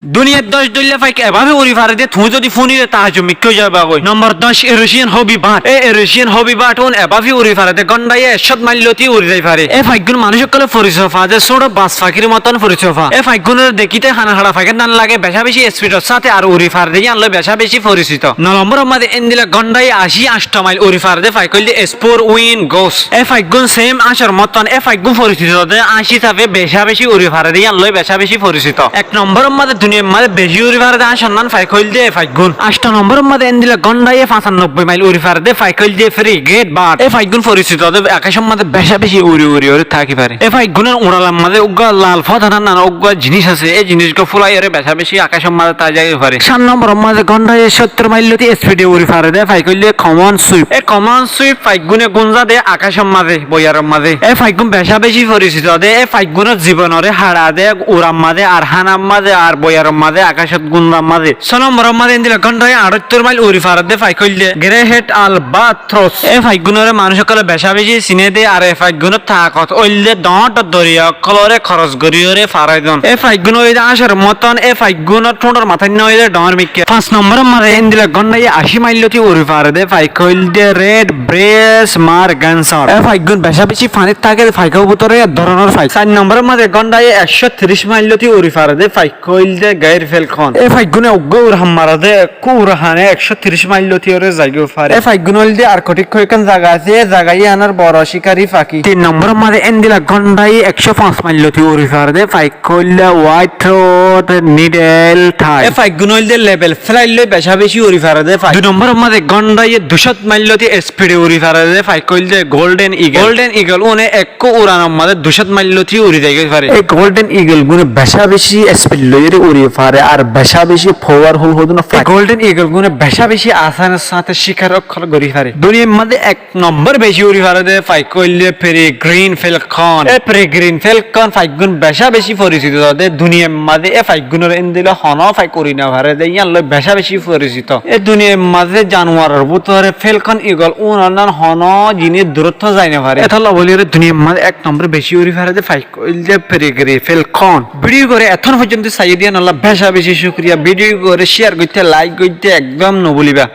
দুনিয়ার 10 দলিয়া ফাইক এভাবে উড়ি ফারে দিয়ে তুমি যদি ফোনিরে তাহাজু মিক্কো যাবা কই নম্বর 10 এরোশিয়ান হবি বাট এরোশিয়ান হবি বাট ওন এভাবে উড়ি ফারে দে গন্ডাই এশত মাইলতি উড়ি যাই ফারে ফাইকগুন মানুষ কলে ফরিসফা যে ছোট বাস ফাকির মতন ফরিসফা ফাইকগুনের দেখিতে হানা হাড়া ফাইকের নান লাগে বেশা বেশি স্পিডের সাথে আর উড়ি ফারে দিয়ে আনলে বেশা বেশি পরিচিত নম্বর আমাদের এন্দিলা গন্ডাই 80 মাইল উড়ি ফারে দে ফাইকল দিয়ে স্পোর উইন গোস ফাইকগুন সেম আসার মতন ফাইকগুন পরিচিত দে 80 থাকে বেশা বেশি উড়ি ফারে দিয়ে আনলে বেশা বেশি পরিচিত এক নম্বর আমাদের দুনিয়ার মাঝে বেশি উড়ি ফারে দেয় সন্ধান ফাইকল দিয়ে ফাইকগুন 8 নম্বর মধ্যে এন্দিলা গন্ডাইয়ে 95 মাইল উড়ি ফারে দে ফাইকল দিয়ে ফ্রি গেট বাট ফাইকগুন পরিচিত দে আকাশের মধ্যে বেশা বেশি উড়ি থাকি পারে ফাইকগুনের উড়ালার মধ্যে উগ্র লাল ফদানা নানা উগ্র জিনিস আছে এই জিনিসগুলো ফুলাই এর বেশা বেশি আকাশের মধ্যে তা যাই পারে 7 নম্বর মধ্যে গন্ডাইয়ে 70 মাইল লতি স্পিডে উড়ি ফারে দে ফাইকল দিয়ে কমন সুইপ কমন সুইপ ফাইকগুনে গুঞ্জা দে আকাশের মাঝে বইয়ারের মাঝে ফাইকগুন বেশা বেশি পরিচিত দে ফাইকগুনের জীবনরে হাড়া দে উড়ার মাঝে আর হানার মাঝে আর বইয়ারের মাঝে আকাশত গুন্দার মাঝে 6 নম্বর মধ্যে এন্দিলা গন্ডাইয়ে 78 মাইল উড়ি ফারে দে ফাইকল দিয়ে গ্রেহেট আলবাথ্রোস ফাইকগুনরে মানুষ সকলে বেশা বেশি চিনে দে আর ফাইকগুনের থাকত ওইলে দট দরিয়া কলরে খরচ গরিয়রে ফারাই দন ফাইকগুন ওই আসার মতন ফাইকগুনের ঠোঁটর মাথায় নয় ডর মিকে 5 নম্বর মধ্যে এন্দিলা গন্ডাইয়ে 80 মাইল লতি উড়ি ফারে দে ফাইকল দিয়ে রেড ব্রেস মার গানসার ফাইকগুন বেশা বেশি ফানিত থাকে ফাইকও ভিতরে ধরনের ফাইক 4 নম্বর মধ্যে গন্ডাইয়ে 130 মাইল লতি উড়ি ফারে দে ফাইকল দিয়ে গায়ের ফেলখন ফাইকগুনে উগ্র হামারা দে কুরহানে 130 মাইল লতি ওরে জায়গা ফারে ফাইকগুনল দিয়ে আর কটিক কয়েকন জায়গা আছে জায়গায় আনার বড় শিকারি ফাঁকি 3 নম্বর মধ্যে এন্দিলা গন্ডাইয়ে 105 মাইল লতি উড়ি ফারে দে ফাইকল দিয়ে হোয়াইট থ্রোট নিডেল থাই ফাইকগুনল দিয়ে লেভেল ফ্লাইল লই বেশা বেশি উড়ি ফারে দে 2 নম্বর মধ্যে গন্ডাইয়ে 200 মাইল লতি স্পিডে উড়ি ফারে দে ফাইকল দিয়ে গোল্ডেন ইগল ওনে এক উড়ানোর মধ্যে 200 মাইল লতি উড়ি যাই পারে এই গোল্ডেন ইগল গুনে বেশা বেশি স্পিড লই উড়ি ফারে আর বেশা বেশি পাওয়ারফুল হদুন গোল্ডেন ইগল গুনে বেশা বেশি আসানের সাথে শিকার রক্ষা করি পারে দুনিয়ার মধ্যে এক নম্বর বেশি উড়ি ফারে দে ফাইকল দিয়ে peregrine falcon green falcon ফাইকগুন বেশা বেশি পরিচিত দে দুনিয়ার মধ্যে ফাইকগুনের এন্দিলা হন ফাইক করি না পারে দে ইয়ান লই বেশা বেশি পরিচিত এই দুনিয়ার মধ্যে জানোয়ারের ভিতরে ফেলকন ইগল উনান হন জিনিস দূরত্ব যায় না পারে এটা বলি দুনিয়ার মধ্যে এক নম্বর বেশি উড়ি ফারে দে ফাইকল দিয়ে পেরি গ্রিন ফেলকন ভিডিও করে এখন পর্যন্ত চাই দিয়ে নালা বেশা বেশি শুক্রিয়া ভিডিও করে শেয়ার করতে লাইক করতে একদম নবলিবা।